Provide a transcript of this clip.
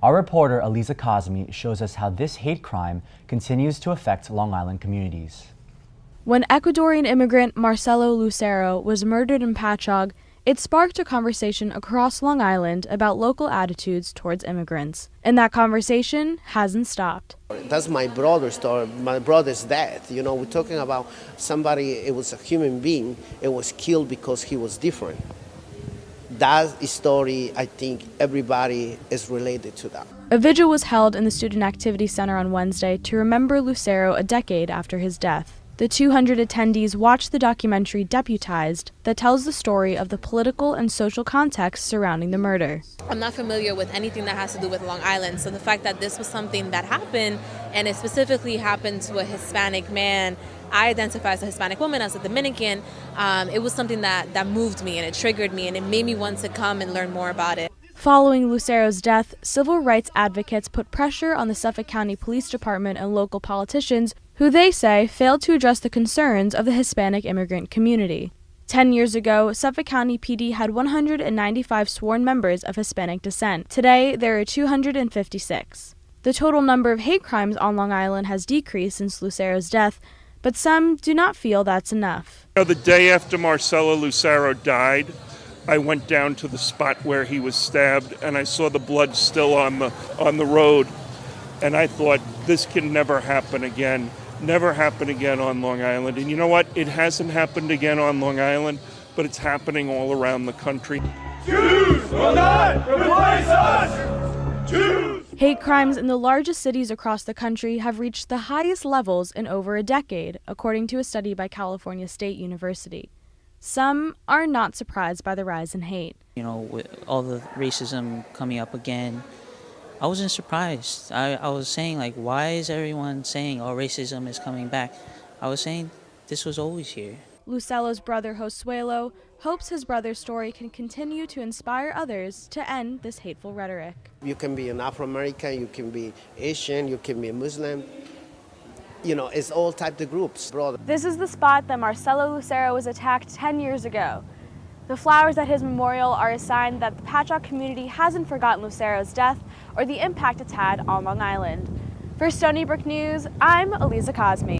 Our reporter Eliza Cosme shows us how this hate crime continues to affect Long Island communities. When Ecuadorian immigrant Marcelo Lucero was murdered in Patchogue, it sparked a conversation across Long Island about local attitudes towards immigrants. And that conversation hasn't stopped. That's my brother's story, my brother's death. You know, we're talking about somebody, it was a human being, it was killed because he was different. That story, I think everybody is related to that. A vigil was held in the Student Activity Center on Wednesday to remember Lucero a decade after his death. The 200 attendees watched the documentary Deputized that tells the story of the political and social context surrounding the murder. I'm not familiar with anything that has to do with Long Island, so the fact that this was something that happened, and it specifically happened to a Hispanic man, I identify as a Hispanic woman, as a Dominican, it was something that moved me and it triggered me and it made me want to come and learn more about it. Following Lucero's death, civil rights advocates put pressure on the Suffolk County Police Department and local politicians who they say failed to address the concerns of the Hispanic immigrant community. 10 years ago, Suffolk County PD had 195 sworn members of Hispanic descent. Today, there are 256. The total number of hate crimes on Long Island has decreased since Lucero's death, but some do not feel that's enough. The day after Marcelo Lucero died, I went down to the spot where he was stabbed and I saw the blood still on the road. And I thought, this can never happen again. Never happen again on Long Island. And you know what? It hasn't happened again on Long Island, but it's happening all around the country. Jews will not replace us! Jews! Hate crimes in the largest cities across the country have reached the highest levels in over a decade, according to a study by California State University. Some are not surprised by the rise in hate. You know, with all the racism coming up again, I wasn't surprised. I was saying, like, why is everyone saying, oh, racism is coming back? I was saying this was always here. Lucero's brother, Josuelo, hopes his brother's story can continue to inspire others to end this hateful rhetoric. You can be an Afro-American, you can be Asian, you can be a Muslim. You know, it's all types of groups, brother. This is the spot that Marcelo Lucero was attacked 10 years ago. The flowers at his memorial are a sign that the Patchogue community hasn't forgotten Lucero's death or the impact it's had on Long Island. For Stony Brook News, I'm Eliza Cosme.